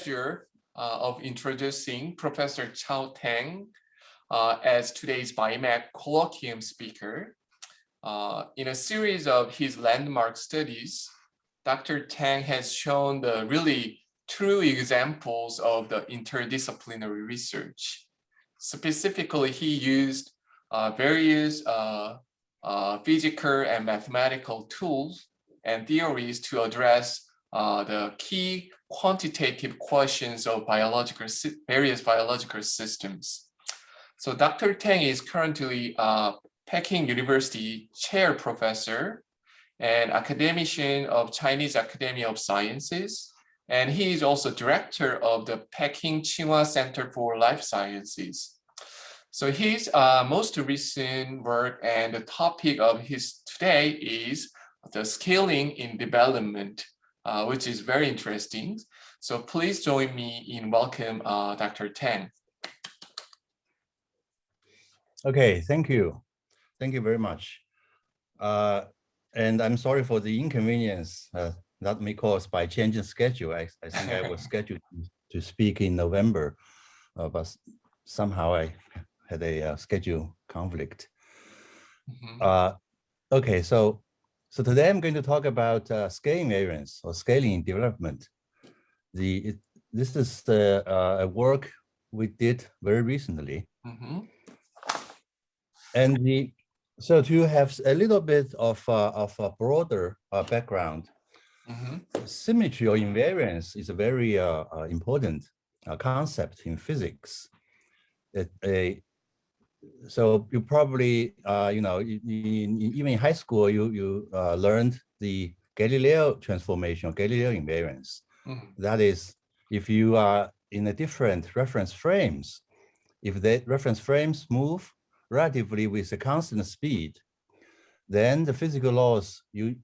pleasure of introducing Professor Chao Tang as today's BIMAC colloquium speaker. In a series of his landmark studies, Dr. Tang has shown the really true examples of the interdisciplinary research. Specifically, he used various physical and mathematical tools and theories to address the key quantitative questions of various biological systems. So Dr. Tang is currently Peking University Chair Professor and academician of Chinese Academy of Sciences. And he is also director of the Peking Tsinghua Center for Life Sciences. So his most recent work and the topic of his today is the scaling in development, which is very interesting. So please join me in welcome Dr. Tang. Okay, thank you. Thank you very much. And I'm sorry for the inconvenience that may cause by changing schedule. I think I was scheduled to speak in November, but somehow I had a schedule conflict. Okay, so today I'm going to talk about scaling variance or scaling in development. This is a work we did very recently. And so to have a little bit of a broader background, symmetry or invariance is a very important concept in physics. So you probably, even in high school, you learned the Galileo transformation, Galileo invariance. That is, if you are in a different reference frames, if the reference frames move relatively with a constant speed, then the physical laws you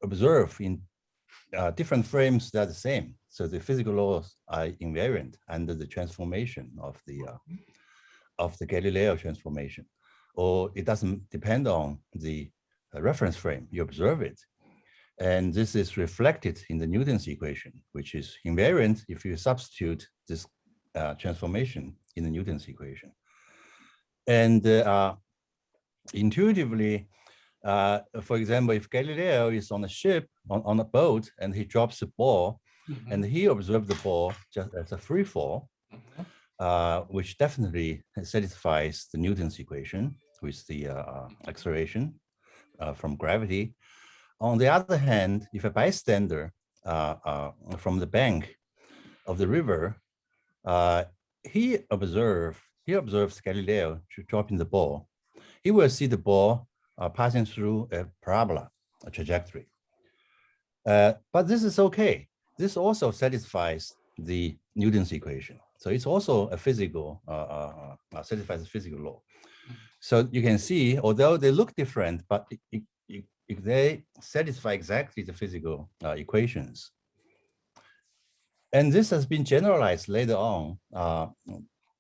observe in different frames that are the same. So the physical laws are invariant under the transformation of the Galileo transformation, or it doesn't depend on the reference frame, you observe it. And this is reflected in the Newton's equation, which is invariant if you substitute this transformation in the Newton's equation. And intuitively, for example, if Galileo is on a ship, on a boat, and he drops a ball, and he observed the ball just as a free fall, which definitely satisfies the Newton's equation with the acceleration from gravity. On the other hand, if a bystander from the bank of the river, he observes Galileo dropping the ball, he will see the ball passing through a parabola, a trajectory. But this is okay. This also satisfies the Newton's equation. So it's also a physical, satisfies the physical law. So you can see, although they look different, but if they satisfy exactly the physical equations. And this has been generalized later on.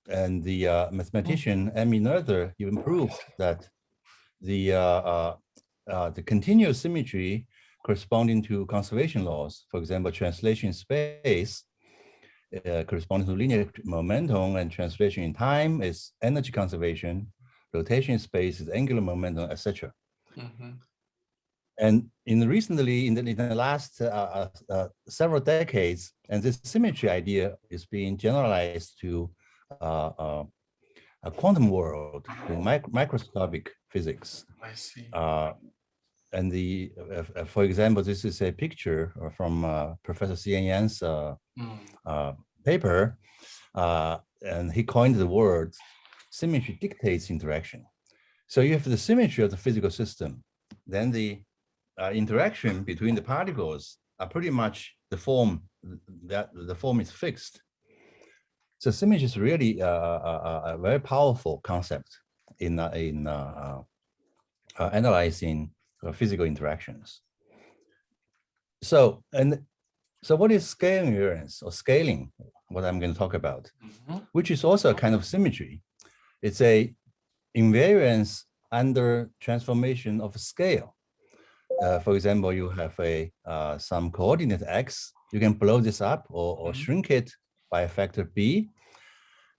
And the mathematician Emmy Noether even proved that the continuous symmetry corresponding to conservation laws, for example, translation in space, corresponding to linear momentum, and translation in time is energy conservation, rotation in space is angular momentum, etc. And recently, in the last several decades, and this symmetry idea is being generalized to a quantum world, to microscopic physics. I see. And for example, this is a picture from Professor Xian Yan's paper, and he coined the word symmetry dictates interaction. So you have the symmetry of the physical system, then the interaction between the particles are pretty much the form that the form is fixed. So symmetry is really a very powerful concept in analyzing physical interactions. So what is scaling invariance or scaling? What I'm going to talk about, which is also a kind of symmetry. It's a invariance under transformation of scale. For example, you have some coordinate x. You can blow this up or shrink it by a factor B.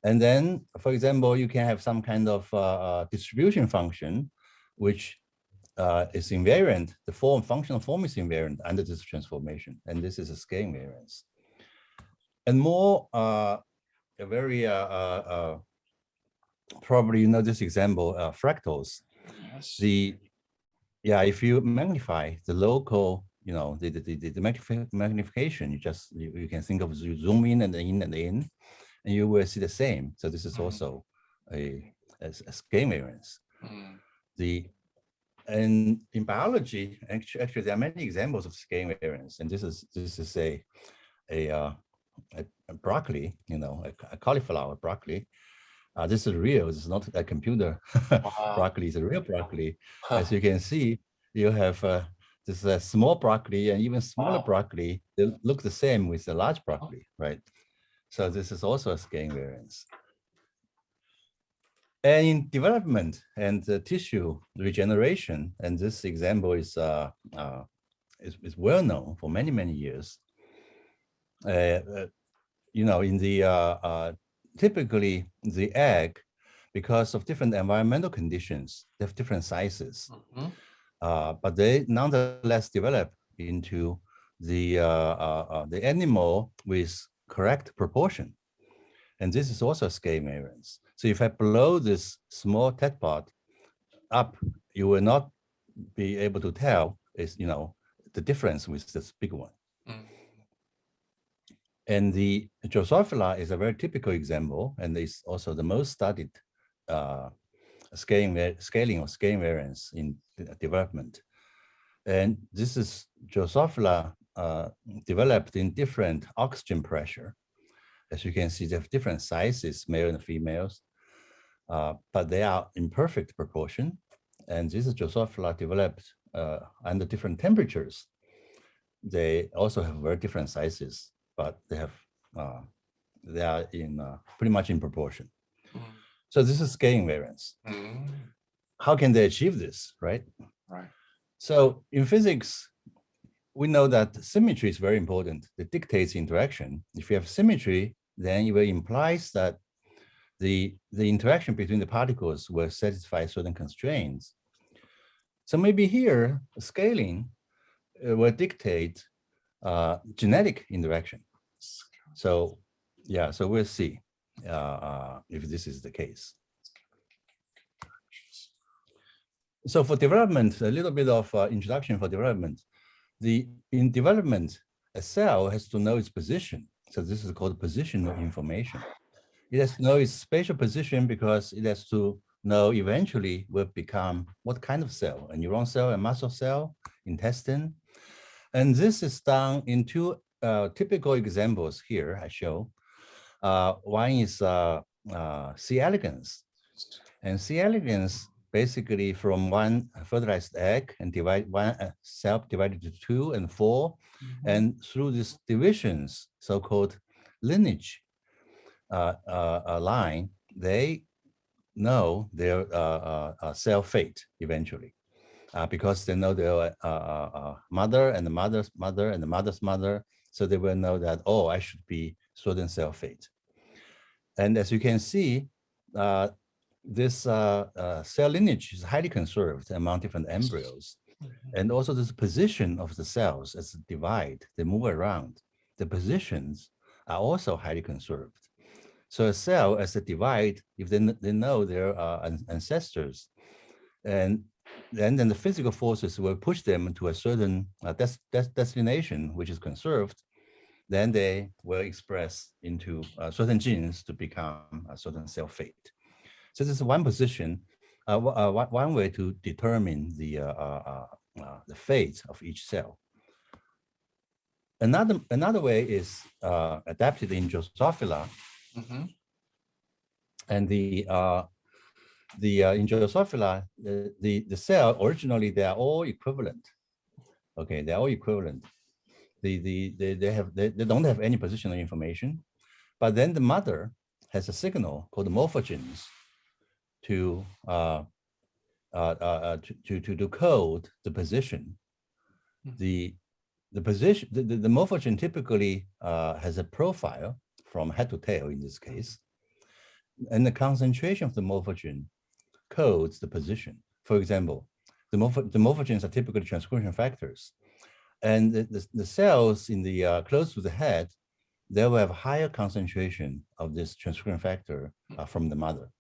And then, for example, you can have some kind of distribution function, which is invariant. The functional form is invariant under this transformation. And this is a scale invariance. And more, a very, probably you know this example, fractals. Yes. If you magnify the local, the magnification, you can think of zoom in, and you will see the same. So this is also a scale invariance. And in biology, actually, there are many examples of scale invariance, and this is a broccoli, a cauliflower broccoli. This is real. This is not a computer broccoli. It's a real broccoli. As you can see, you have this small broccoli and even smaller broccoli. They look the same with the large broccoli, right? So this is also a scale invariance. And in development and tissue regeneration, and this example is well known for many, many years. In the typically the egg, because of different environmental conditions, they have different sizes, but they nonetheless develop into the animal with correct proportion. And this is also a scale invariance. So if I blow this small tadpole up, you will not be able to tell the difference with this big one. And the Drosophila is a very typical example, and it's also the most studied scaling or scale invariance in development. And this is Drosophila developed in different oxygen pressure. As you can see, they have different sizes, male and females, but they are in perfect proportion. And this is Drosophila developed under different temperatures. They also have very different sizes, but they are in pretty much in proportion. So this is scale invariance. How can they achieve this, right? Right. So in physics, we know that symmetry is very important. It dictates interaction. If you have symmetry, then it implies that the interaction between the particles will satisfy certain constraints. So maybe here, scaling will dictate genetic interaction. So yeah, so we'll see if this is the case. So for development, a little bit of introduction for development. In development, a cell has to know its position. So this is called positional information. It has to know its spatial position because it has to know eventually will become what kind of cell, a neuron cell, a muscle cell, intestine. And this is done in two typical examples here I show. One is C. elegans. And C. elegans basically from one fertilized egg and one cell divided to 2 and 4. And through these divisions, so-called lineage line, they know their cell fate eventually. Because they know their mother and the mother's mother and the mother's mother. So they will know that, oh, I should be certain cell fate. And as you can see, this cell lineage is highly conserved among different embryos. And also this position of the cells as a divide, they move around. The positions are also highly conserved. So a cell as a divide, if they know their ancestors, and then the physical forces will push them to a certain destination, which is conserved, then they will express into certain genes to become a certain cell fate. So this is one position, one way to determine the fate of each cell. Another way is adapted in Drosophila, and in Drosophila, the cell originally they are all equivalent. Okay, they're all equivalent. They don't have any positional information, but then the mother has a signal called morphogens to decode the position. The morphogen typically has a profile from head to tail in this case. And the concentration of the morphogen codes the position. For example, the morphogens are typically transcription factors. And the cells in the close to the head, they will have higher concentration of this transcription factor from the mother.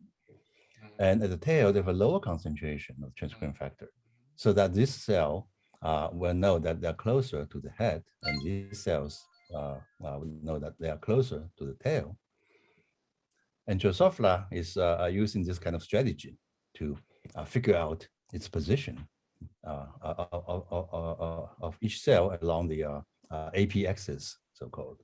And at the tail, they have a lower concentration of transcription factor, so that this cell will know that they're closer to the head, and these cells will know that they are closer to the tail. And Drosophila is using this kind of strategy to figure out its position of each cell along the AP axis, so-called.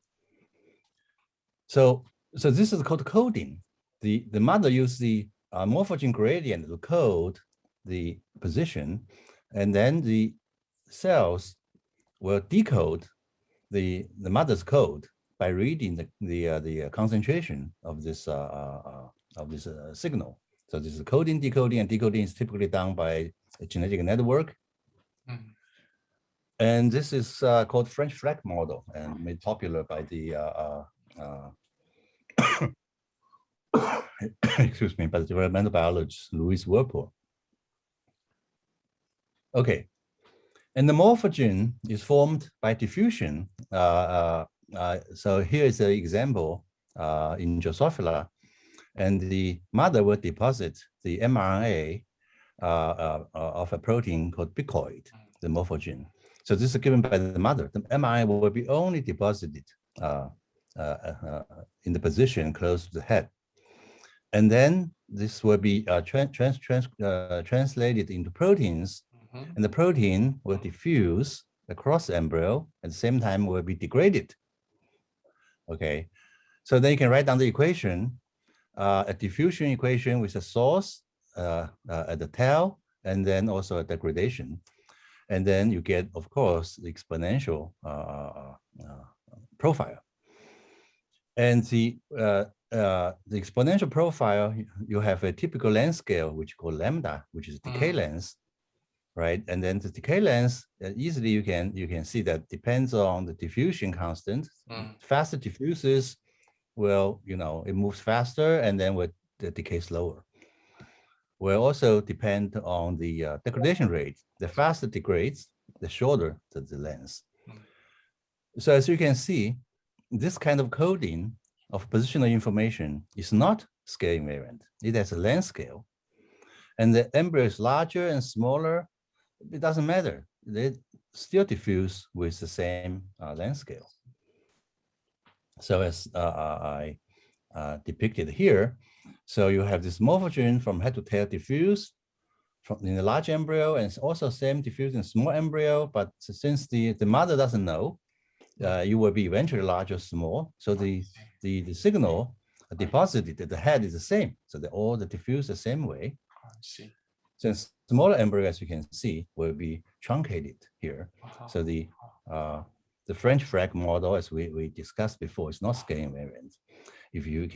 So this is called coding. The mother used the morphogen gradient to code the position, and then the cells will decode the mother's code by reading the concentration of this signal. So this is coding, decoding, and decoding is typically done by a genetic network. Mm-hmm. And this is called French flag model and made popular by the excuse me, by the developmental biologist Louis Werpel. Okay, and the morphogen is formed by diffusion. So here is an example in Drosophila, and the mother will deposit the mRNA of a protein called bicoid, the morphogen. So this is given by the mother. The mRNA will be only deposited in the position close to the head. And then this will be translated into proteins, and the protein will diffuse across the embryo, at the same time will be degraded. Okay, so then you can write down the equation, a diffusion equation with a source at the tail, and then also a degradation. And then you get, of course, the exponential profile. And the exponential profile, you have a typical length scale, which called lambda, which is decay length, right? And then the decay length, easily you can see that depends on the diffusion constant. Faster diffuses will, it moves faster, and then with the decay slower. Will also depend on the degradation rate. The faster degrades, the shorter the length. So as you can see, this kind of coding of positional information is not scale invariant. It has a length scale. And the embryo is larger and smaller. It doesn't matter. They still diffuse with the same length scale. So as I depicted here, so you have this morphogen from head to tail diffuse in the large embryo, and it's also same diffuse in small embryo. But since the mother doesn't know, you will be eventually large or small. So the signal deposited at the head is the same. So they all diffuse the same way. Since smaller embryo, as you can see, will be truncated here. So the French flag model, as we discussed before, is not scale invariant. If you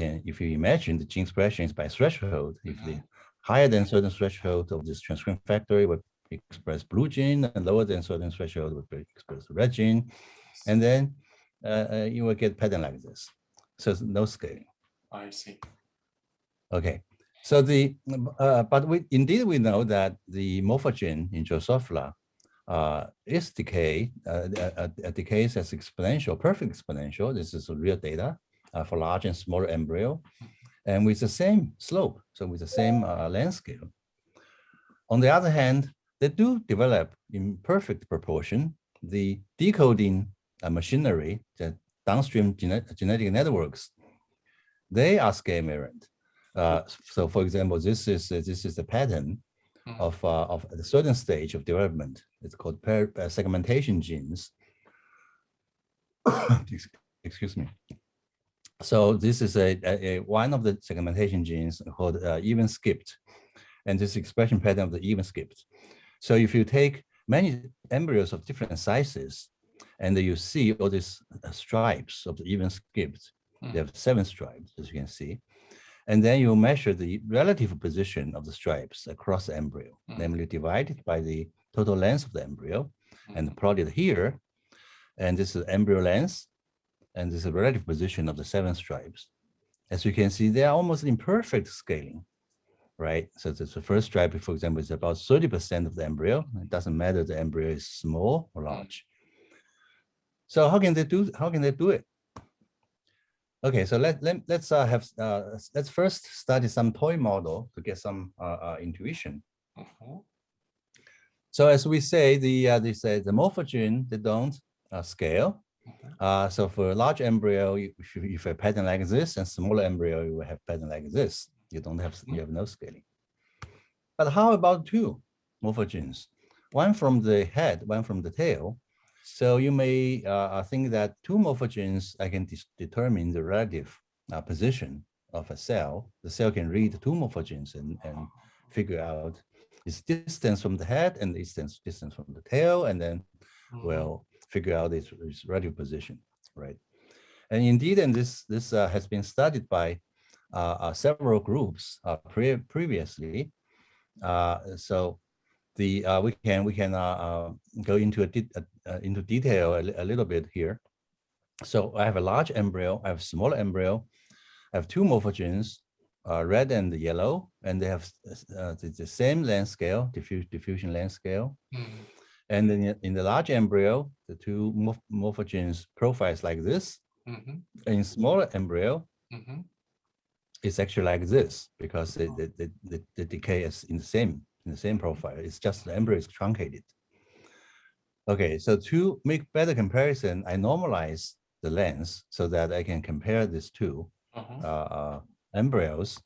imagine the gene expression is by threshold, if the higher than certain threshold of this transcription factor, it would express blue gene, and lower than certain threshold would express red gene. And then you will get pattern like this. So no scaling. I see. Okay. So but we know that the morphogen in Drosophila is decays as exponential, perfect exponential. This is real data for large and smaller embryo, and with the same slope, so with the same length scale. On the other hand, they do develop in perfect proportion the decoding machinery, the downstream genetic networks. They are scale invariant. So, for example, this is the pattern of a certain stage of development. It's called segmentation genes. Excuse me. So this is one of the segmentation genes called even skipped, and this expression pattern of the even skipped. So if you take many embryos of different sizes, and you see all these stripes of the even skipped, they have 7 stripes, as you can see. And then you measure the relative position of the stripes across the embryo, namely divided by the total length of the embryo, and plotted here. And this is embryo length. and this is the relative position of the 7 stripes. As you can see, they are almost in perfect scaling, right? So the first stripe, for example, is about 30% of the embryo. It doesn't matter the embryo is small or large. So how can they do it? Okay, so let's first study some toy model to get some intuition. So as we say, they say the morphogen, they don't scale. So for a large embryo, if you have a pattern like this, and smaller embryo, you will have pattern like this. You have no scaling. But how about 2 morphogens? One from the head, one from the tail. So you may think that 2 morphogens, I can determine the relative position of a cell. The cell can read 2 morphogens and figure out its distance from the head and distance from the tail, and then we'll figure out its relative position, right? And indeed, and this has been studied by several groups previously. So we can go into detail a little bit here. So I have a large embryo, I have a small embryo, I have 2 morphogens, red and yellow, and they have the same length scale, diffusion length scale. And then in the large embryo, the 2 morphogens profiles like this. In smaller embryo, it's actually like this because the decay is in the same profile. It's just the embryo is truncated. Okay, so to make better comparison, I normalize the length so that I can compare these 2 embryos.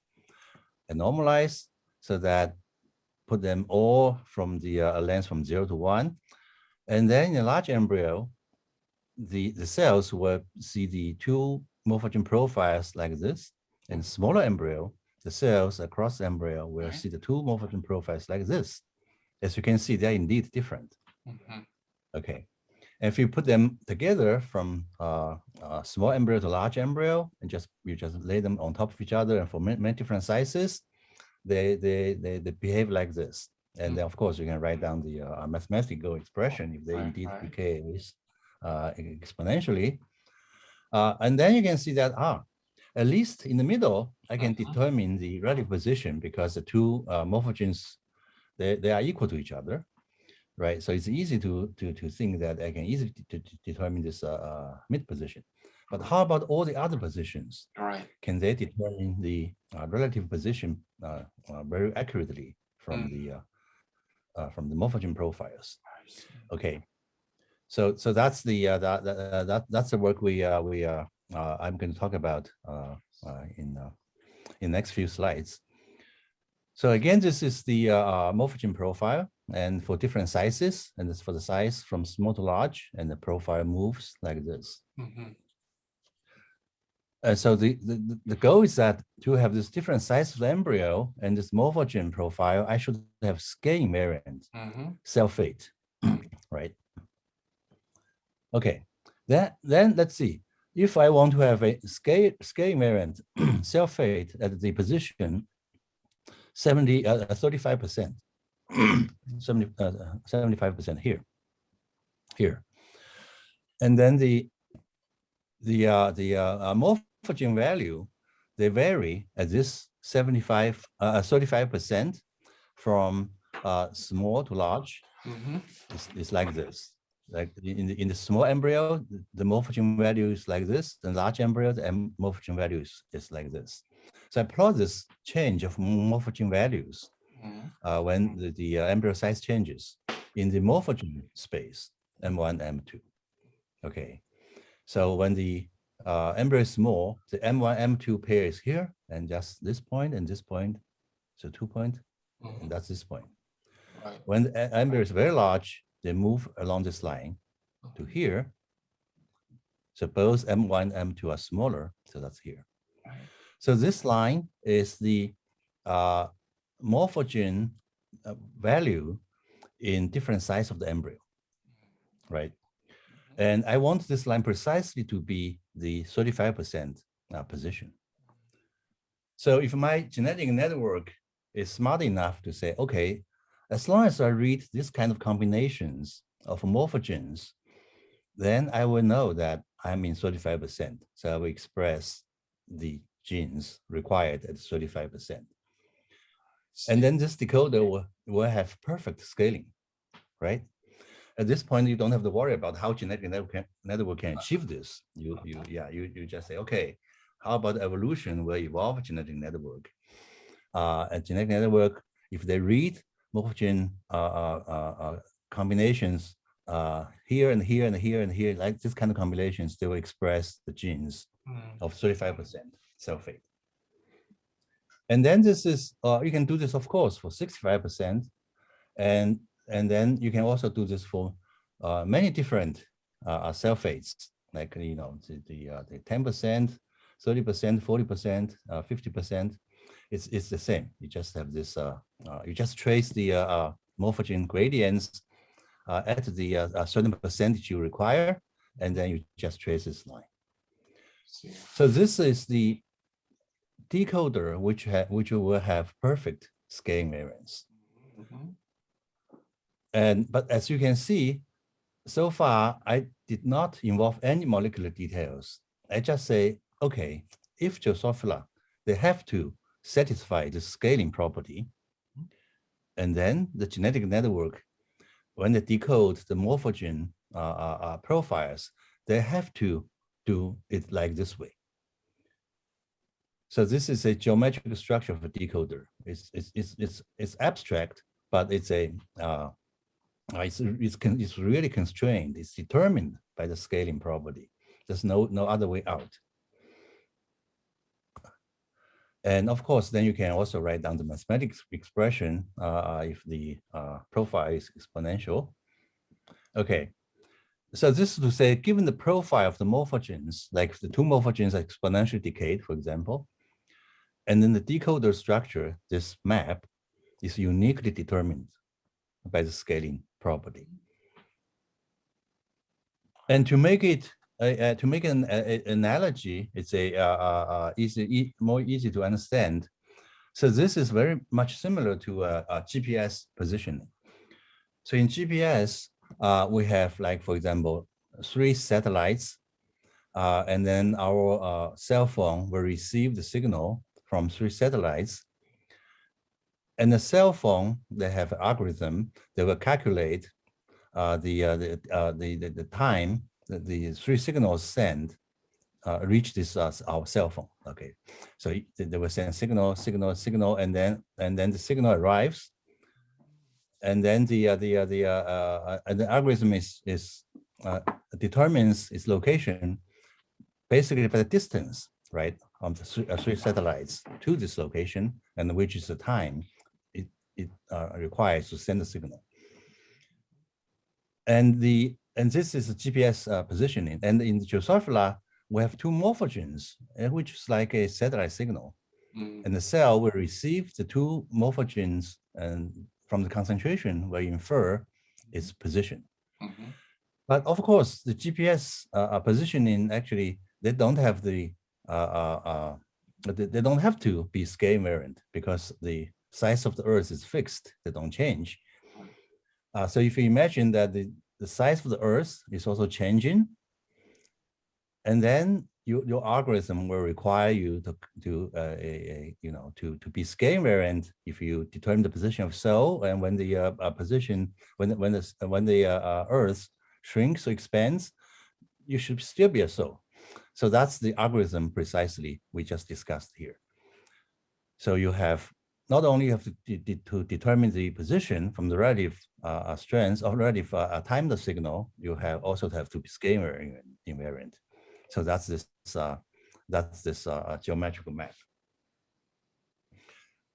I normalize so that put them all from the length from 0 to 1. And then in a large embryo, the cells will see the 2 morphogen profiles like this. In smaller embryo, the cells across the embryo will see the 2 morphogen profiles like this. As you can see, they're indeed different. Okay, and if you put them together from small embryo to large embryo, and you just lay them on top of each other, and for many different sizes, they behave like this. And then, of course, you can write down the mathematical expression if they indeed decay exponentially. And then you can see that, at least in the middle, I can determine the relative position because the 2 morphogens, they are equal to each other, right? So it's easy to think that I can easily determine this mid position. But how about all the other positions? Can they determine the relative position very accurately from the morphogen profiles? Okay, so that's the that's the work I'm going to talk about in next few slides. So again, this is the morphogen profile, and for different sizes, and this for the size from small to large, and the profile moves like this. So the goal is that to have this different size of the embryo and this morphogen profile, I should have scaling variant, cell fate, right? Okay, then let's see. If I want to have a scaling variant cell fate at the position 35%, 75% here, and then the morphogen value, they vary at this 35% from small to large. It's like this. Like in the small embryo, the morphogen value is like this. The large embryo, the morphogen value is like this. So I plot this change of morphogen values when the embryo size changes in the morphogen space, M1, M2. Okay, so when the embryo is small, the M1, M2 pair is here, and just this point and this point, so 2 points, and that's this point. When the embryo is very large, they move along this line to here. So both M1, M2 are smaller, so that's here. So this line is the morphogen value in different size of the embryo, right? And I want this line precisely to be the 35% position. So if my genetic network is smart enough to say, okay, as long as I read this kind of combinations of morphogens, then I will know that I'm in 35%. So I will express the genes required at 35%. And then this decoder will have perfect scaling, right? At this point, you don't have to worry about how genetic network can achieve this. You just say, okay, how about evolution will evolve genetic network? A genetic network, if they read Morphogen combinations here and here and here and here, like this kind of combinations, they will express the genes of 35% cell fate. And then this is, you can do this, of course, for 65%. And then you can also do this for many different cell fates, like, you know, the 10%, 30%, 40%, 50%. It's the same. You just have this, you just trace the morphogen gradients at the certain percentage you require, and then you just trace this line. So this is the decoder which will have perfect scaling variance. But as you can see, so far I did not involve any molecular details. I just say, okay, if Drosophila, they have to satisfy the scaling property, and then the genetic network, when they decode the morphogen profiles, they have to do it like this way. So this is a geometric structure of a decoder. It's abstract, but it's a it's really constrained. It's determined by the scaling property. There's no other way out. And of course, then you can also write down the mathematics expression if the profile is exponential. Okay, so this is to say, given the profile of the morphogens, like the two morphogens are exponentially decayed, for example, and then the decoder structure, this map, is uniquely determined by the scaling property. And to make it an analogy, it's more easy to understand. So this is very much similar to a GPS positioning. So in GPS, we have, like, for example, 3 satellites, and then our cell phone will receive the signal from 3 satellites. And the cell phone, they have an algorithm that will calculate the time that the 3 signals send reach this our cell phone. Okay, so they will send signal, and then the signal arrives, and then the algorithm determines its location basically by the distance, right, of the 3 satellites to this location, and which is the time it requires to send the signal. And this is a GPS positioning. And in Drosophila, we have 2 morphogens, which is like a satellite signal. And the cell will receive the 2 morphogens, and from the concentration will infer its position. But of course, the GPS positioning, actually, they don't have the they don't have to be scale invariant, because the size of the Earth is fixed; they don't change. So if you imagine that the size of the Earth is also changing, and then your algorithm will require you to be scale invariant if you determine the position of cell, and when the Earth shrinks or expands, you should still be a cell. So that's the algorithm precisely we just discussed here. So you have not only have to determine the position from the relative strength or relative time of the signal, you have also have to be scale invariant. So that's this geometrical map.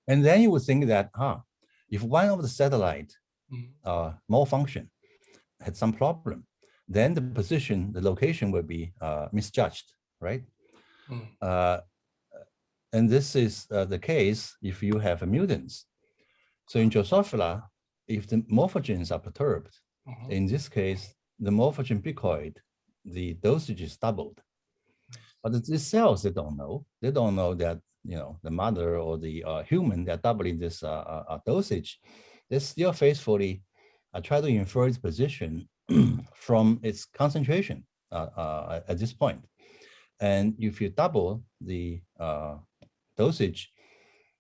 And then you would think that, if one of the satellite malfunction had some problem, then the position, the location will be misjudged, right? And this is the case if you have mutants. So in Drosophila, if the morphogens are perturbed, in this case, the morphogen bicoid, the dosage is doubled. But these cells, they don't know. They don't know that, you know, the mother or the human, they're doubling this dosage. They still faithfully try to infer its position from its concentration. at this point. And if you double the dosage,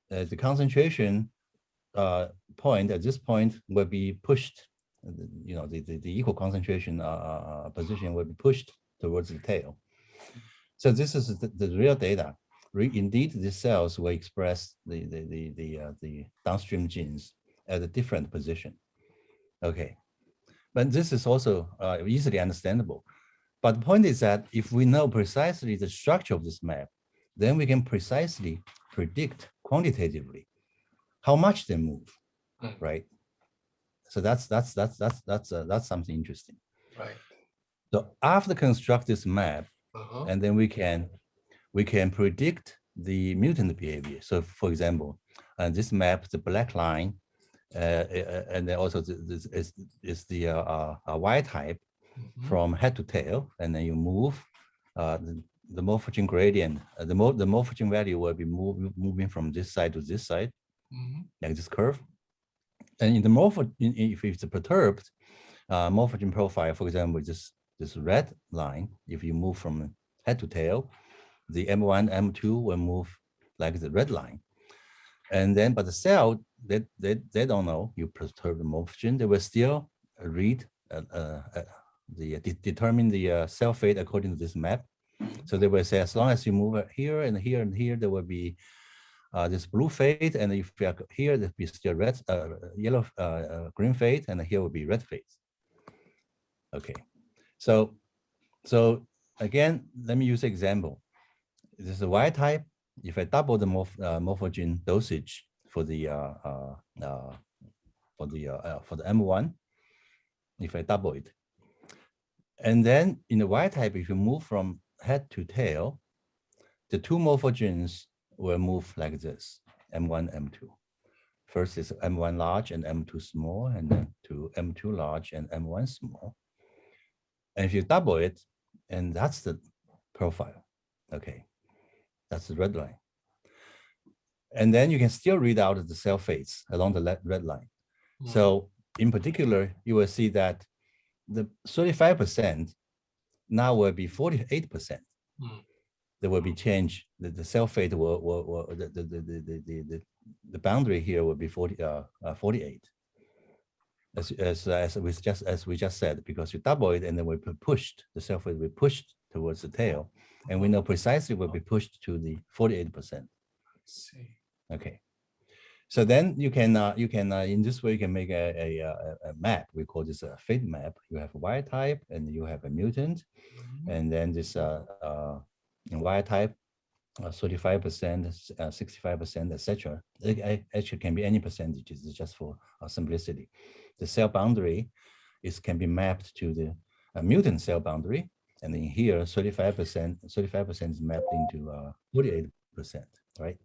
the concentration point at this point will be pushed, the equal concentration position will be pushed towards the tail. So this is the real data. Indeed, the cells will express the downstream genes at a different position. Okay, but this is also easily understandable. But the point is that if we know precisely the structure of this map, then we can precisely predict quantitatively how much they move, right? So that's something interesting. Right. So after construct this map, and then we can predict the mutant behavior. So for example, this map, the black line, and then also this is the Y type from head to tail, and then you move the morphogen gradient. The morphogen value will be moving from this side to this side, like this curve. And in the if it's a perturbed morphogen profile, for example, this red line, if you move from head to tail, the M1, M2 will move like the red line. And then, but the cell, they don't know you perturb the morphogen. They will still read determine the cell fate according to this map. So they will say, as long as you move here and here and here, there will be this blue fade, and if you are here, there will be still red, yellow, green fade, and here will be red fade. Okay, so again, let me use an example. This is a Y type. If I double the morphogen dosage for the M1, if I double it, and then in the Y type, if you move from head to tail, the two morphogens will move like this: M1, M2. First is M1 large and M2 small, and then to M2 large and M1 small. And if you double it, and that's the profile. Okay, that's the red line. And then you can still read out the cell fates along the red line. So in particular, you will see that the 35% now will be 48%. There will be change. The cell fate will the boundary here will be 48. As we just said, because you double it and then we pushed, the cell fate will be pushed towards the tail, and we know precisely will be pushed to the 48%. See. Okay, so then you can in this way you can make a map. We call this a fate map. You have a Y type and you have a mutant, and then this Y type 35%, 65%, etc. It actually can be any percentages. It's just for simplicity. The cell boundary can be mapped to the mutant cell boundary, and then here 35% is mapped into 48%, right?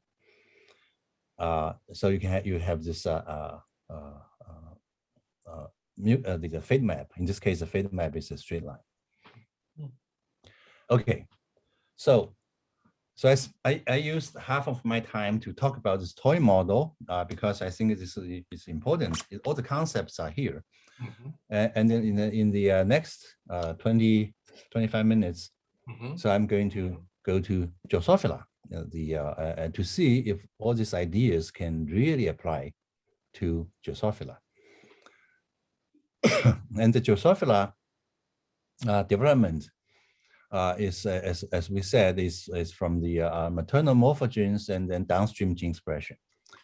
So you have this the fate map. In this case, the fate map is a straight line. Okay, so I used half of my time to talk about this toy model because I think this is important. All the concepts are here, and then in the next 20-25 minutes, so I'm going to go to Drosophila. To see if all these ideas can really apply to Drosophila. And the Drosophila development is, as we said, is from the maternal morphogens and then downstream gene expression.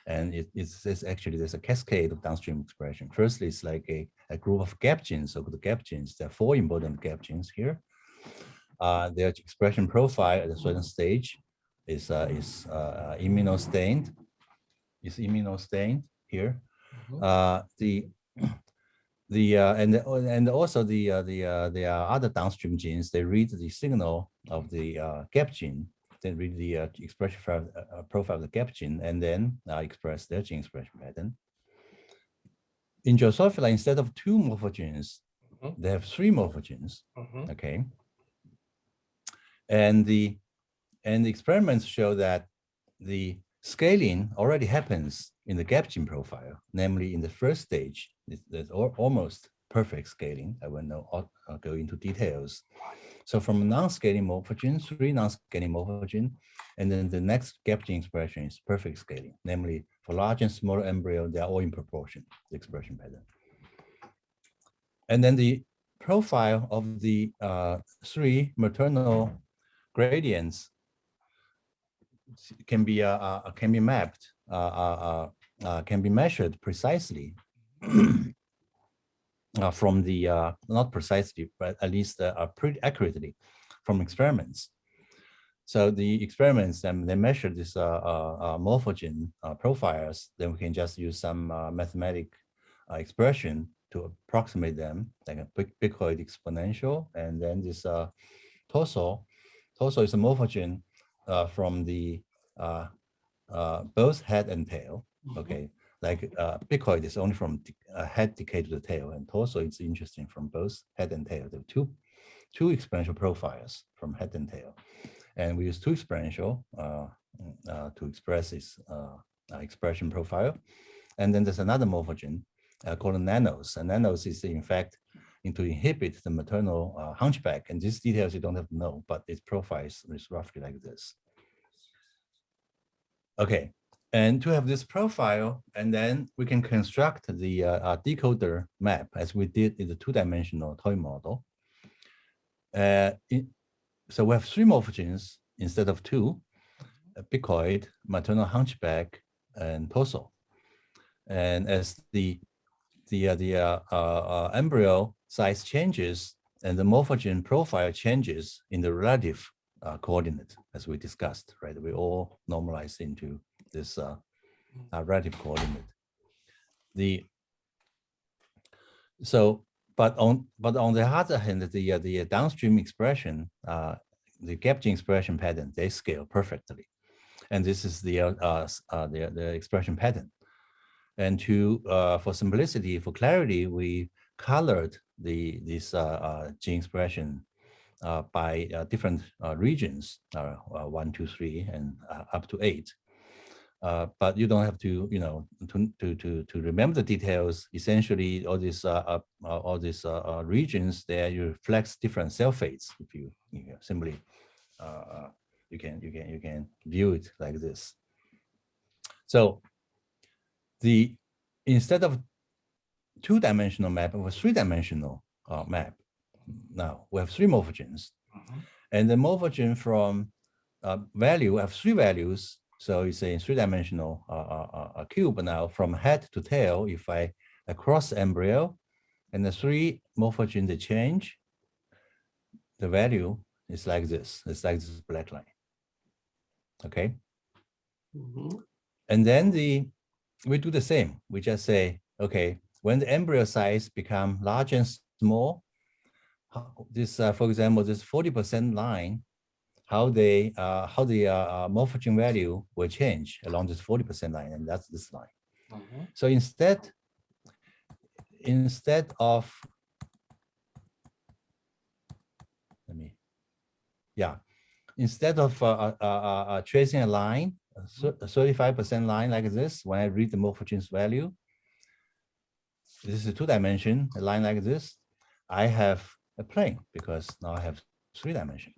And it's actually, there's a cascade of downstream expression. Firstly, it's like a group of gap genes, so the gap genes. There are 4 important gap genes here. Their expression profile at a certain stage is immunostained. Is immunostained here. And also the other downstream genes. They read the signal of the gap gene. Then read the expression profile of the gap gene, and then express their gene expression pattern. In Drosophila, instead of 2 morphogenes, they have 3 morphogenes. Okay. And the experiments show that the scaling already happens in the gap gene profile, namely in the first stage. There's almost perfect scaling. I will not go into details. So from non-scaling morphogen, 3 non-scaling morphogen, and then the next gap gene expression is perfect scaling. Namely, for large and small embryo, they are all in proportion, the expression pattern. And then the profile of the 3 maternal gradients can be mapped, can be measured precisely from the not precisely, but at least pretty accurately from experiments. So the experiments, they measure this morphogen profiles. Then we can just use some mathematic expression to approximate them, like a bicoid exponential, and then this torso. Torso is a morphogen from the both head and tail. Okay, like bicoid is only from head decay to the tail, and torso is interesting from both head and tail. There are two exponential profiles from head and tail, and we use 2 exponential to express this expression profile. And then there's another morphogen called nanos. And nanos is in fact to inhibit the maternal hunchback. And these details you don't have to know, but its profile is roughly like this. Okay, and to have this profile, and then we can construct the decoder map as we did in the 2-dimensional toy model. So we have 3 morphogens instead of 2, bicoid, maternal hunchback, and torso. And as the embryo size changes and the morphogen profile changes in the relative coordinate, as we discussed, right? We all normalize into this relative coordinate. But on the other hand, the downstream expression, the gap gene expression pattern, they scale perfectly, and this is the expression pattern. And for simplicity, for clarity, we colored this gene expression by different regions, 1, 2, 3, and up to 8. But you don't have to, to remember the details. Essentially, all these regions there, you reflect different cell fates. If you simply, you can view it like this. So instead of 2-dimensional map, we have a 3-dimensional map. Now we have 3 morphogens, and the morphogen from value, we have 3 values. So it's a 3-dimensional cube now from head to tail. If I cross the embryo and the 3 morphogens, they change, the value is like this. It's like this black line. Okay. And then we do the same. We just say, okay, when the embryo size become large and small, this, for example, this 40% line, how the morphogen value will change along this 40% line, and that's this line. So instead of tracing a line, a 35% line like this, when I read the morphogen's value, this is a 2-dimension, a line like this, I have a plane because now I have 3 dimension.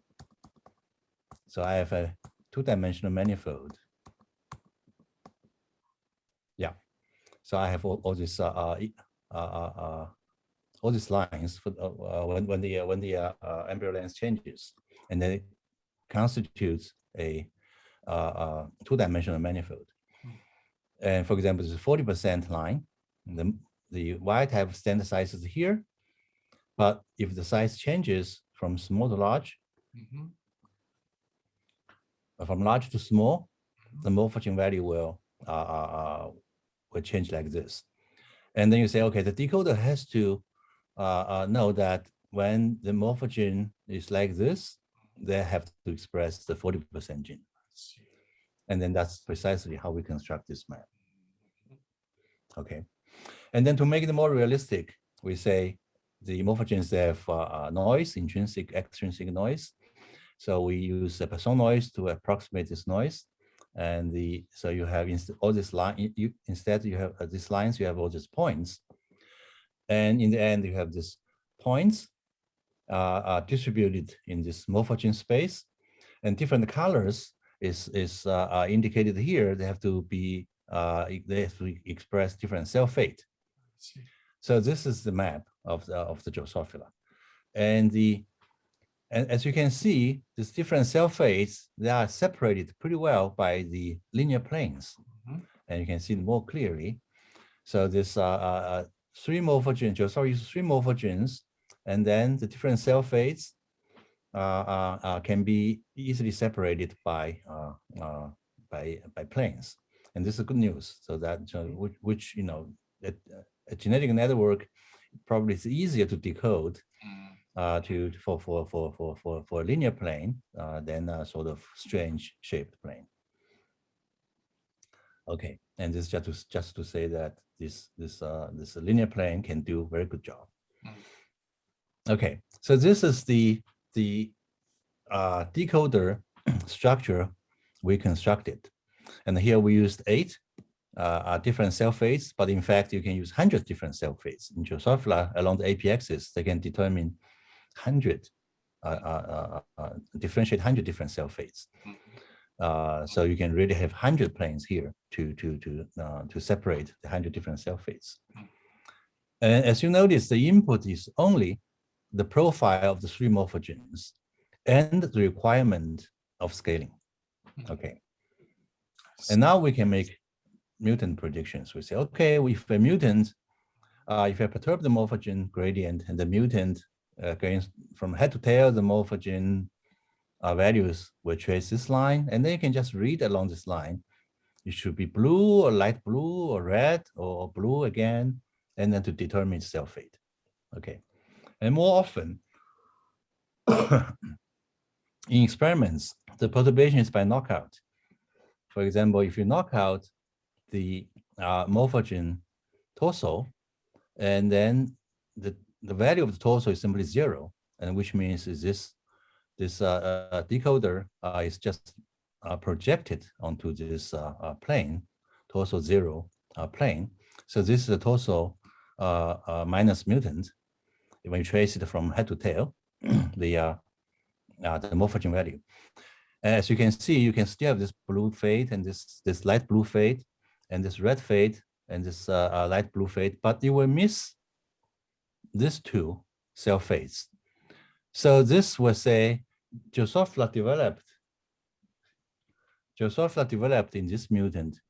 So I have a 2-dimensional manifold. Yeah. So I have all these lines for, when the embryo length changes, and then it constitutes a 2-dimensional manifold. And for example, this is 40% line. The y-type standard size is here, but if the size changes from small to large, from large to small, the morphogen value will change like this. And then you say, okay, the decoder has to know that when the morphogen is like this, they have to express the 40% gene. And then that's precisely how we construct this map. Okay. And then to make it more realistic, we say the morphogens have noise, intrinsic, extrinsic noise. So we use a Poisson noise to approximate this noise. And so you have all this line, instead you have these lines, you have all these points. And in the end, you have these points distributed in this morphogen space, and different colors is indicated here. They have to be they have to express different cell fate. So this is the map of the Drosophila, and as you can see, these different cell fates, they are separated pretty well by the linear planes, and you can see it more clearly. So this three morphogens, Drosophila uses three morphogens, and then the different cell fates can be easily separated by planes, and this is good news. So that which you know, that a genetic network probably is easier to decode for a linear plane than a sort of strange shaped plane. Okay, and this just to say that this linear plane can do very good job. Okay, so this is the decoder structure we constructed, and here we used 8 different cell fates, but in fact you can use 100 different cell fates. In Drosophila, along the AP axis, they can determine 100 differentiate 100 different cell fates. So you can really have 100 planes here to separate the 100 different cell fates. And as you notice, the input is only the profile of the 3 morphogens and the requirement of scaling. Okay. And now we can make mutant predictions. We say, okay, if a mutant, if I perturb the morphogen gradient and the mutant going from head to tail, the morphogen values will trace this line, and then you can just read along this line. It should be blue or light blue or red or blue again, and then to determine cell fate. Okay. And more often, in experiments, the perturbation is by knockout. For example, if you knock out the morphogen torso, and then the value of the torso is simply 0, and which means is this decoder is just projected onto this plane, torso 0 plane. So this is a torso minus mutant. When you trace it from head to tail, the morphogen value. As you can see, you can still have this blue fade and this light blue fade and this red fade and this light blue fade, but you will miss these 2 cell fades. So this will say Drosophila developed in this mutant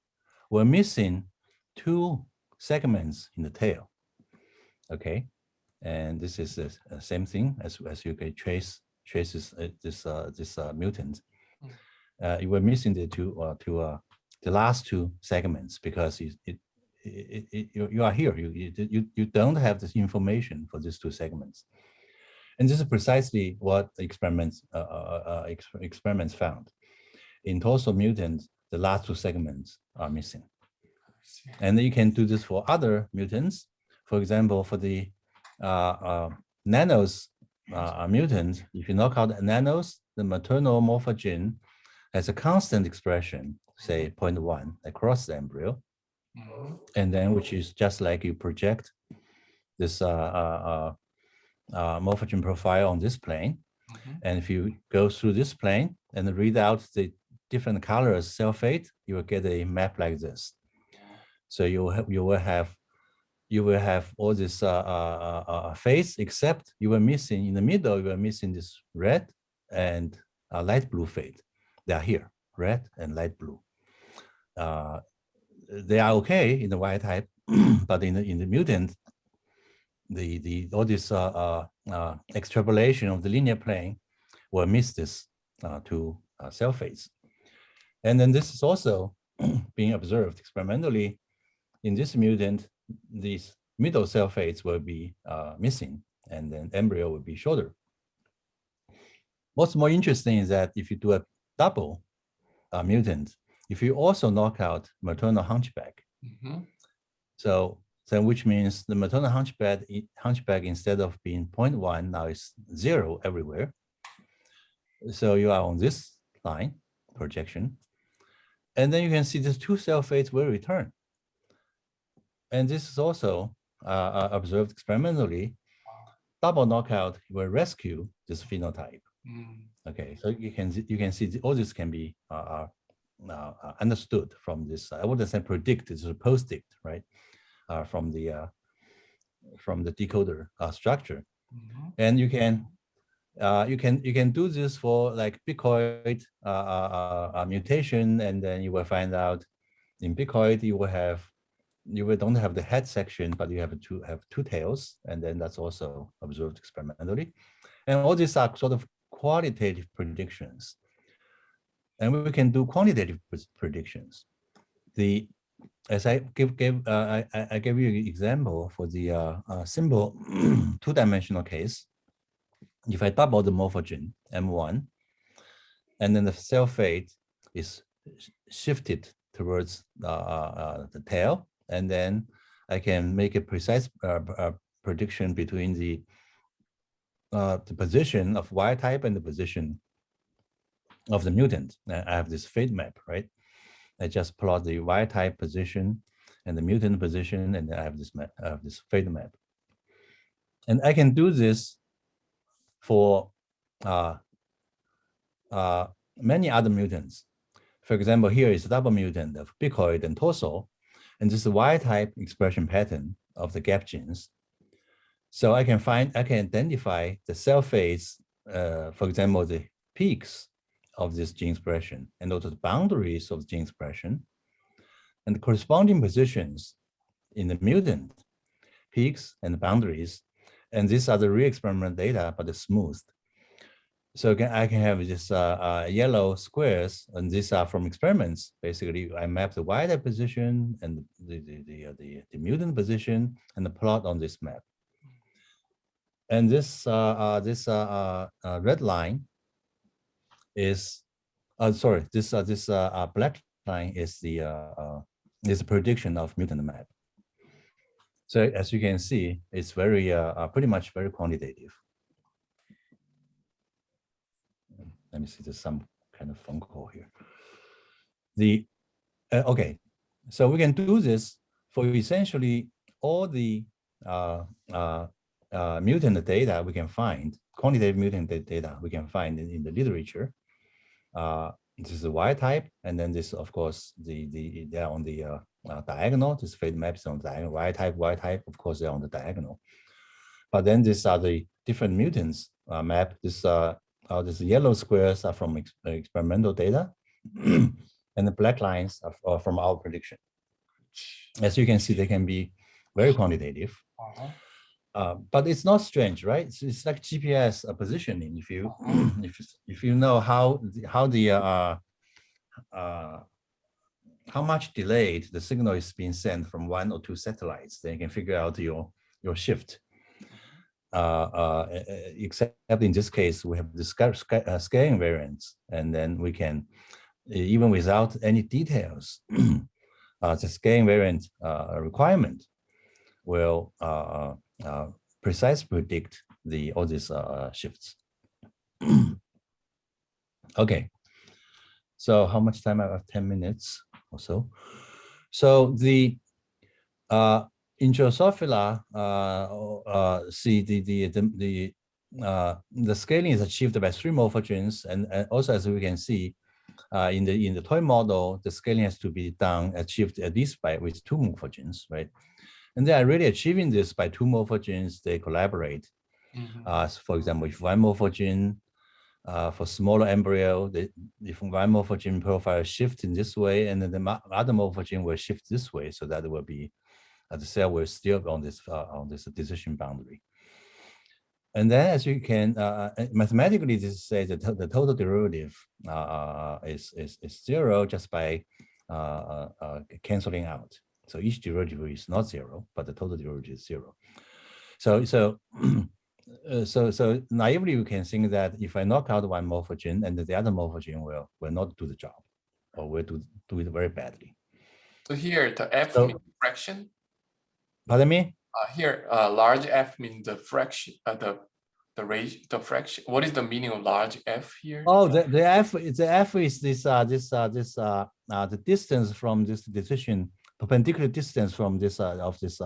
were missing 2 segments in the tail. Okay, and this is the same thing as you can trace this mutant. You were missing the last 2 segments because you are here. You don't have this information for these 2 segments, and this is precisely what experiments found. In torso mutant, the last 2 segments are missing, and you can do this for other mutants. For example, for the nanos mutant, if you knock out nanos, the maternal morphogen has a constant expression, say 0.1 across the embryo, and then which is just like you project this morphogen profile on this plane. And if you go through this plane and read out the different colors cell fate, you will get a map like this. So you will have all this phase, except you were missing in the middle. You were missing this red and light blue fade. They are here, red and light blue. They are okay in the wild type, but in the mutant, all this extrapolation of the linear plane will miss this 2 cell fates. And then this is also being observed experimentally. In this mutant, these middle cell fates will be missing, and then embryo will be shorter. What's more interesting is that if you do a double mutant, if you also knock out maternal hunchback, so which means the maternal hunchback instead of being 0.1 now is 0 everywhere. So you are on this line projection, and then you can see these 2 cell fates will return. And this is also observed experimentally. double knockout will rescue this phenotype. Mm. Okay, so you can see all this can be understood from this. I wouldn't say predict, it's post-dict, right? From the decoder structure, and you can do this for like bicoid mutation, and then you will find out in bicoid you don't have the head section, but you have two tails, and then that's also observed experimentally. And all these are sort of qualitative predictions, and we can do quantitative predictions. As I gave you an example for the simple two-dimensional case. If I double the morphogen M1, and then the cell fate is shifted towards the tail, and then I can make a precise prediction between the position of wild type and the position of the mutant. I have this fate map, right? I just plot the wild type position and the mutant position, and I have this map, this fate map. And I can do this for many other mutants. For example, here is a double mutant of bicoid and torso, and this is a wild type expression pattern of the gap genes. So I can identify the cell phase, for example, the peaks of this gene expression, and also the boundaries of gene expression, and the corresponding positions in the mutant, peaks and boundaries. And these are the real experimental data, but it's smoothed. So I can have this yellow squares, and these are from experiments. Basically, I map the wild type position and the mutant position, and the plot on this map. And this red line is, sorry, this black line is the prediction of mutant map. So as you can see, it's very pretty much very quantitative. Let me see, there's some kind of phone call here. Okay, so we can do this for essentially all the mutant data we can find, quantitative mutant data we can find in the literature. This is the wild type, and then this, of course, they're on the diagonal. This fate maps on the diagonal. Wild type, of course, they're on the diagonal. But then these are the different mutants map. These yellow squares are from experimental data, and the black lines are from our prediction. As you can see, they can be very quantitative. But it's not strange, right? It's like GPS positioning. If you know how much delayed the signal is being sent from one or two satellites, then you can figure out your shift. Except in this case, we have the scaling variance, and then we can, even without any details, the scaling variant requirement will precisely predict all these shifts. Okay, so how much time? I have 10 minutes or so. So in Drosophila, see the scaling is achieved by 3 morphogens, and also as we can see in the toy model, the scaling has to be achieved at least with 2 morphogens, right? And they are really achieving this by 2 morphogens. They collaborate. For example, if 1 morphogen for smaller embryo, if 1 morphogen profile shifts in this way, and then the other morphogen will shift this way, so that it will be the cell will still be on this decision boundary. And then, as you can mathematically, this says that the total derivative is 0 just by canceling out. So each derivative is not 0, but the total derivative is 0. So naively, we can think that if I knock out 1 morphogen, and the other morphogen will not do the job, or will do it very badly. So here the F means fraction. Pardon me? Here, large F means the fraction, the fraction. What is the meaning of large F here? Oh, the F is this the distance from this decision, perpendicular distance from this of this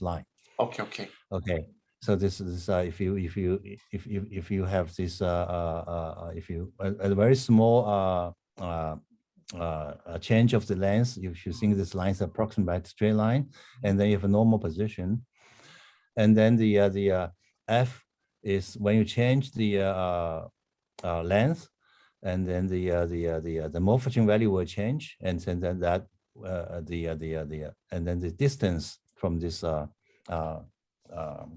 line. Okay. So this is if you have this if you a very small a change of the length, if you think this line is approximate straight line, and then you have a normal position, and then the f is when you change the length, and then the morphogen value will change, and then that and then the distance from this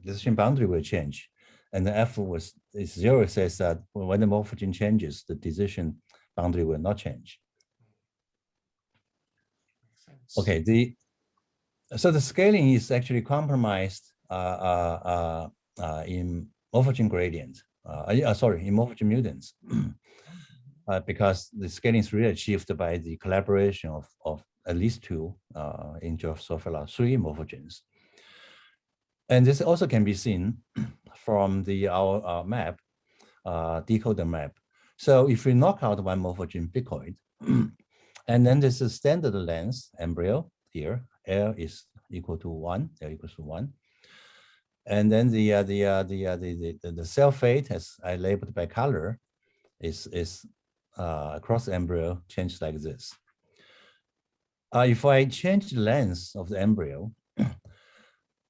decision boundary will change, and the f is 0 says that when the morphogen changes, the decision boundary will not change. Okay, so the scaling is actually compromised in morphogen gradient. Sorry, in morphogen mutants, because the scaling is really achieved by the collaboration of at least 2 in Drosophila 3 morphogens. And this also can be seen from our map, decoder map. So if we knock out one morphogen bicoid, and then this is standard length embryo here, L is equal to 1, L equals to 1. And then the cell fate, as I labeled by color, is across the embryo changed like this. If I change the length of the embryo,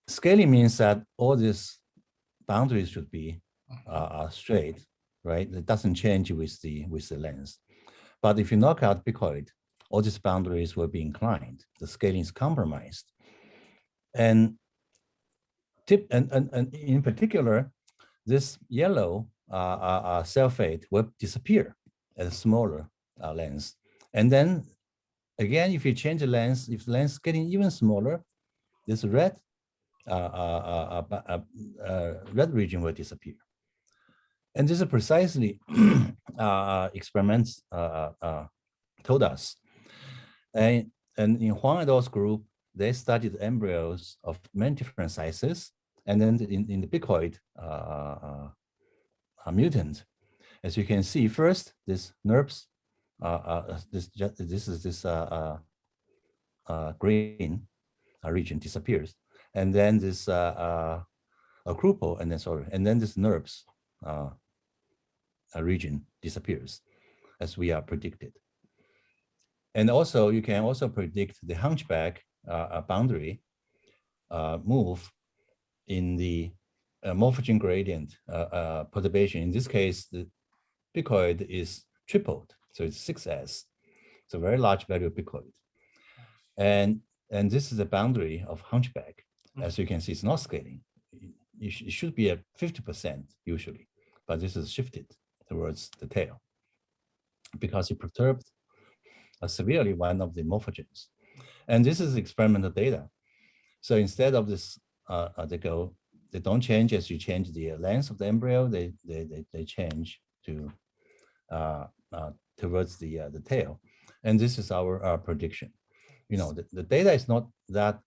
scaling means that all these boundaries should be straight, right? It doesn't change with the length. But if you knock out bicoid, all these boundaries will be inclined. The scaling is compromised. And in particular, this yellow cell fate will disappear at a smaller length. And then again, if you change the length, if the length is getting even smaller, this red red region will disappear. And this is precisely experiments told us. And in Huang et al.'s group, they studied embryos of many different sizes. And then in the bicoid mutant, as you can see, first this NERPs, this green region disappears, and then this accruple, and then this NERPs region disappears, as we are predicted. And also, you can also predict the hunchback boundary move in the morphogen gradient perturbation. In this case, the bicoid is tripled, so it's 6s. It's a very large value of bicoid. And this is the boundary of hunchback. As you can see, it's not scaling. It should be at 50% usually, but this is shifted towards the tail because it perturbed severely one of the morphogens. And this is experimental data. So instead of this, they don't change as you change the length of the embryo, they change to towards the tail. And this is our prediction. You know, the data is not that,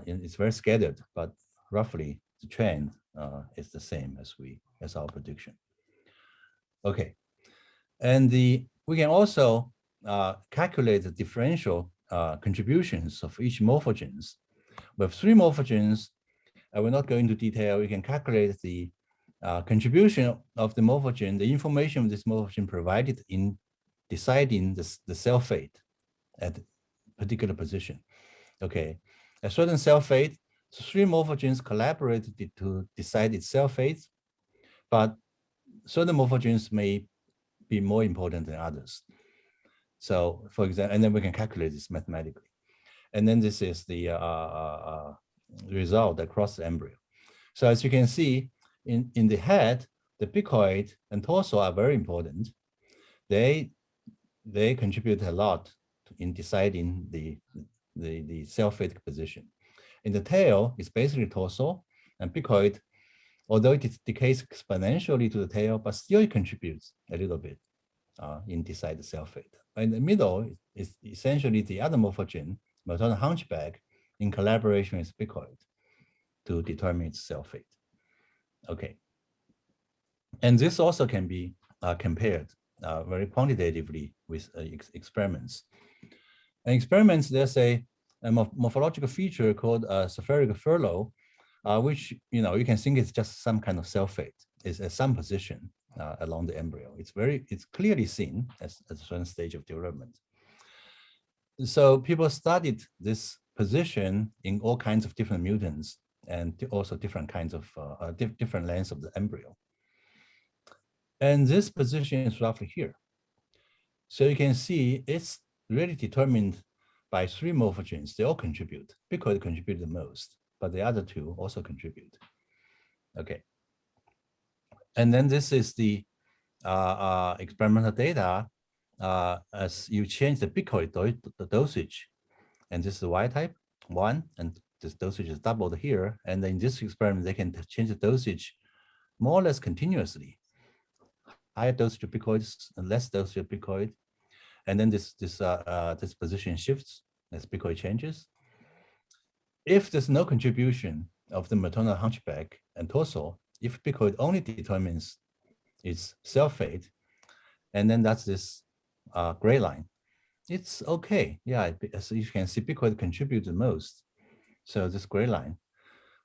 it's very scattered, but roughly the trend is the same as our prediction. Okay, and we can also calculate the differential contributions of each morphogens. We have 3 morphogens. I will not go into detail. You can calculate the contribution of the morphogen, the information of this morphogen provided in deciding the cell fate at particular position. Okay, a certain cell fate, 3 morphogens collaborated to decide its cell fate, but certain morphogens may be more important than others. So, for example, and then we can calculate this mathematically. And then this is the result across the embryo. So as you can see, in the head, the bicoid and torso are very important. They contribute a lot in deciding the cell fate position. In the tail, it's basically torso and bicoid, although it decays exponentially to the tail, but still it contributes a little bit in decide the cell fate. In the middle is essentially the other morphogen, maternal hunchback, in collaboration with bicoid to determine its cell fate. Okay. And this also can be compared very quantitatively with experiments. And experiments, there's a morphological feature called spherical furlough, which you can think it's just some kind of cell fate. It's at some position along the embryo. It's clearly seen at a certain stage of development. So people studied this position in all kinds of different mutants and also different kinds of different lengths of the embryo. And this position is roughly here. So you can see it's really determined by 3 morphogens. They all contribute. Picoid contribute the most, but the other 2 also contribute. Okay. And then this is the experimental data as you change the picoid the dosage. And this is the Y type 1, and this dosage is doubled here. And in this experiment, they can change the dosage more or less continuously. Higher dosage of picoids and less dosage of picoid. And then this position shifts as picoid changes. If there's no contribution of the maternal hunchback and torso, if picoid only determines its cell fate, and then that's this gray line, it's okay. Yeah, as you can see, picoid contribute the most. So this gray line.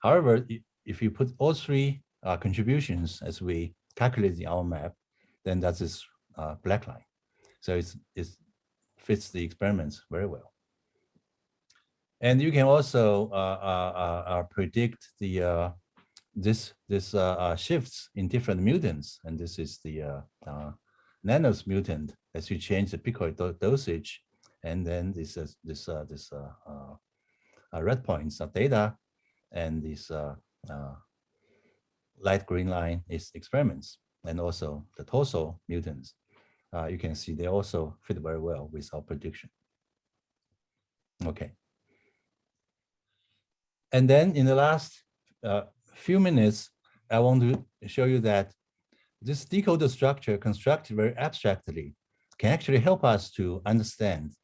However, if you put all 3 contributions as we calculate in our map, then that's this black line. So it fits the experiments very well. And you can also predict the this shifts in different mutants, and this is the nanos mutant as you change the picoid dosage, and then this red points are data, and this light green line is experiments, and also the torso mutants. You can see they also fit very well with our prediction. Okay. And then in the last few minutes, I want to show you that this decoder structure constructed very abstractly can actually help us to understand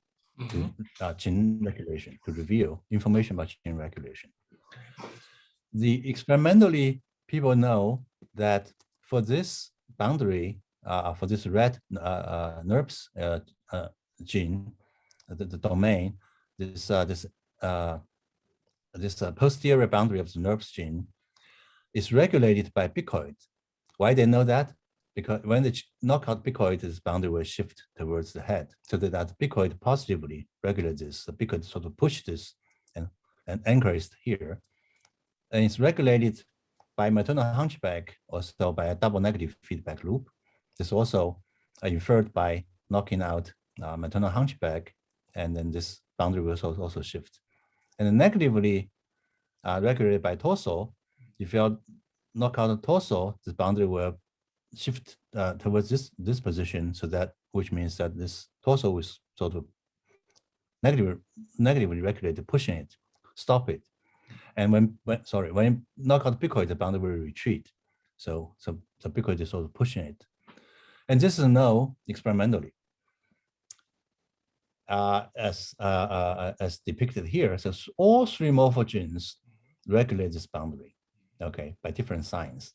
gene regulation, to reveal information about gene regulation. The experimentally, people know that for this boundary, for this red NERPS gene, the domain, this posterior boundary of the NERPS gene is regulated by picoid. Why they know that? Because when they knock out picoid, this boundary will shift towards the head, so that picoid positively regulates this. The picoid sort of push this and anchors here. And it's regulated by maternal hunchback, also by a double negative feedback loop. This also inferred by knocking out maternal hunchback, and then this boundary will also shift. And then negatively regulated by torso. If you knock out the torso, this boundary will shift towards this position, so that which means that this torso is sort of negatively regulated, pushing it, stop it. And when you knock out the picoid, the boundary will retreat. So the picoid is sort of pushing it. And this is known experimentally. As depicted here, so all 3 morphogens regulate this boundary, okay, by different signs.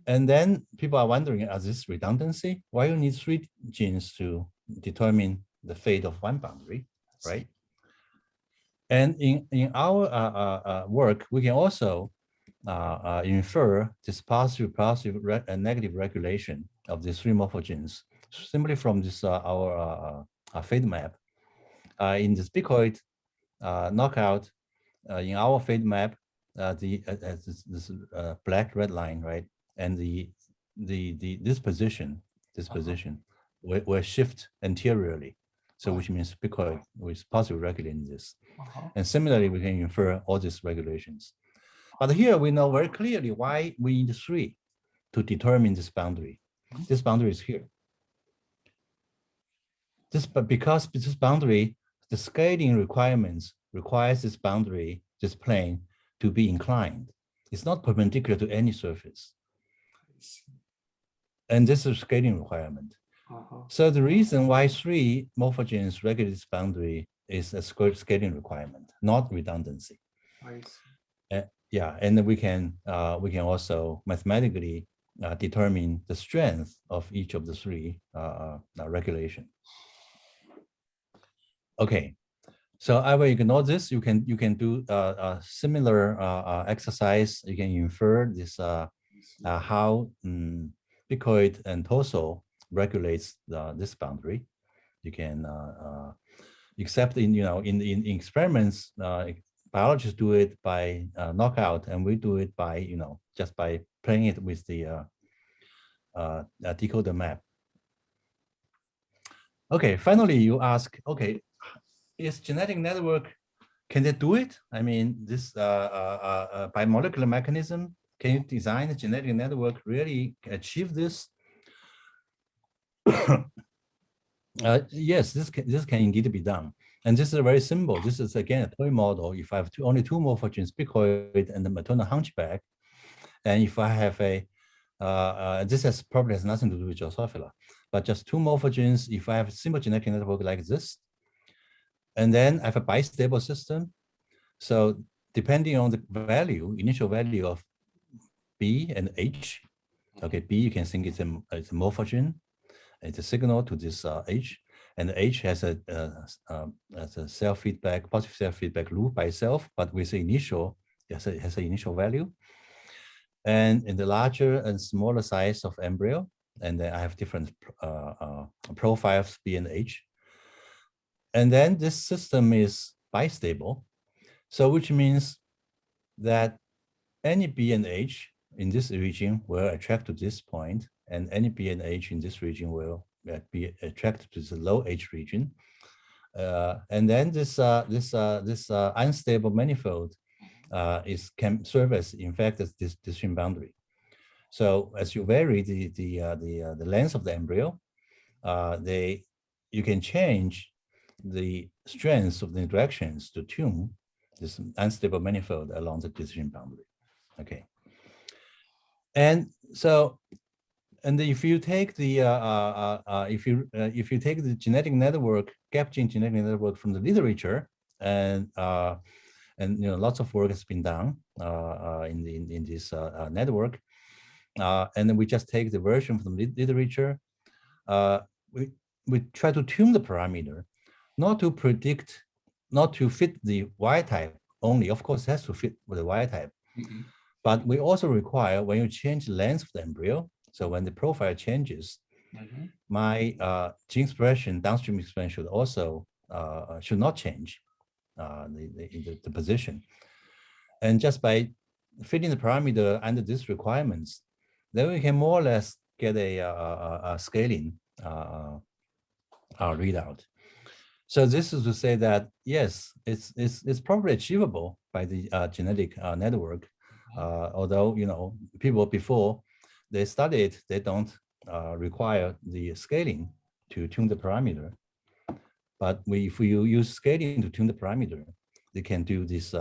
And then people are wondering, is this redundancy? Why you need 3 genes to determine the fate of one boundary, right? And in our work, we can also infer this positive and negative regulation of these 3 morphogens simply from this our fate map. In this picoid knockout, in our fate map, this black red line, right, and this position will shift anteriorly, so which means picoid is positively regulating this. And similarly, we can infer all these regulations. But here we know very clearly why we need 3 to determine this boundary. This boundary is here. Because this boundary, the scaling requirements requires this boundary, this plane, to be inclined. It's not perpendicular to any surface. And this is a scaling requirement. So the reason why 3 morphogens regulate this boundary is a scaling requirement, not redundancy. Yeah, and we can also mathematically determine the strength of each of the 3 regulation. Okay, So I will ignore this. You can do a similar exercise. You can infer this how decoid and torso regulates this boundary. You can except in in experiments, biologists do it by knockout, and we do it by just by playing it with the decoder map. Okay, finally you ask, okay, is genetic network, can they do it? I mean, this by molecular mechanism, can you design a genetic network really achieve this? Yes, this can indeed be done. And this is very simple. This is again a toy model. If I have only two morphogens, picoid and the maternal hunchback, and if I have a this probably has nothing to do with Drosophila, but just two morphogens. If I have a simple genetic network like this, and then I have a bistable system. So depending on the value, initial value of B and H, okay, B you can think it's a morphogen, it's a signal to this H, and H has a self-feedback, positive self-feedback loop by itself, but with the initial, it has an initial value. And in the larger and smaller size of embryo, and then I have different profiles B and H. And then this system is bistable. So which means that any B and H in this region will attract to this point, and any B and H in this region will be attracted to the low H region. And then this unstable manifold can serve as, in fact, as this decision boundary. So as you vary the length of the embryo, you can change the strength of the interactions to tune this unstable manifold along the decision boundary. Okay. And so, and if you take the if you take the genetic network, gap gene genetic network from the literature, and lots of work has been done in this network, and then we just take the version from the literature. We try to tune the parameter, not to predict, not to fit the Y type only. Of course, it has to fit with the Y type. Mm-hmm. But we also require, when you change the length of the embryo, so when the profile changes, mm-hmm. my gene expression, downstream expression should also should not change the position. And just by fitting the parameter under these requirements, then we can more or less get a scaling readout. So this is to say that, yes, it's probably achievable by the genetic network. Although, people before they studied, they don't require the scaling to tune the parameter. But if you use scaling to tune the parameter, they can do this.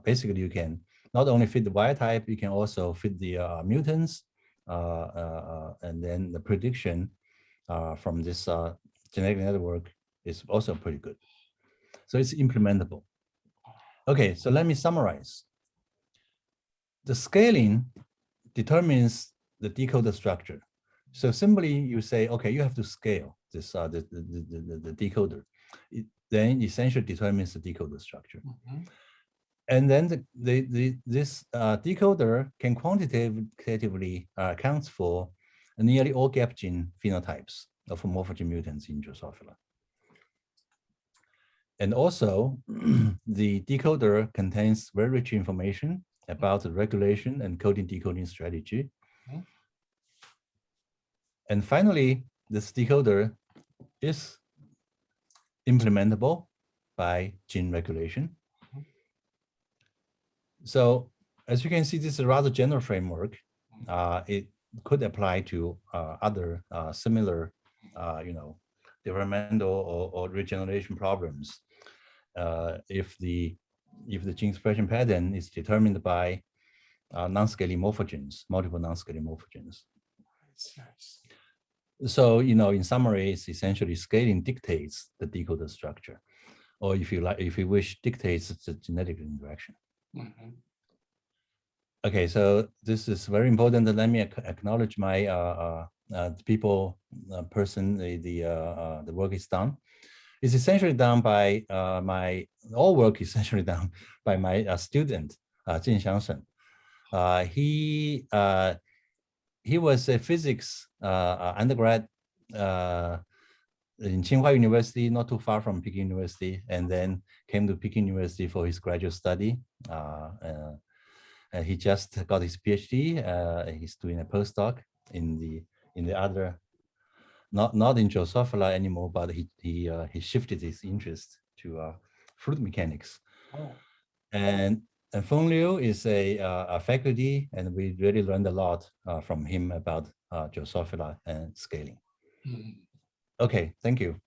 Basically, you can not only fit the Y type, you can also fit the mutants, and then the prediction from this genetic network is also pretty good. So it's implementable. Okay, so let me summarize. The scaling determines the decoder structure. So simply you say, okay, you have to scale this the decoder. It then essentially determines the decoder structure. Mm-hmm. And then this decoder can quantitatively account for nearly all gap gene phenotypes of morphogen mutants in Drosophila. And also, the decoder contains very rich information about the regulation and coding decoding strategy. Mm-hmm. And finally, this decoder is implementable by gene regulation. Mm-hmm. So as you can see, this is a rather general framework. It could apply to other similar, developmental or regeneration problems. If the gene expression pattern is determined by non-scaling morphogens, multiple non-scaling morphogens. So, in summary, it's essentially scaling dictates the decoder structure, or if you wish, dictates the genetic interaction. Mm-hmm. Okay, so this is very important. Let me acknowledge my person. The work is done. It's essentially done by all work essentially done by my student, Jin Xiangsheng. He was a physics undergrad in Tsinghua University, not too far from Peking University, and then came to Peking University for his graduate study. He just got his PhD. He's doing a postdoc in the other, not in Drosophila anymore, but he shifted his interest to fluid mechanics. Oh. And Feng Liu is a faculty, and we really learned a lot from him about Drosophila and scaling. Mhm. Okay, thank you.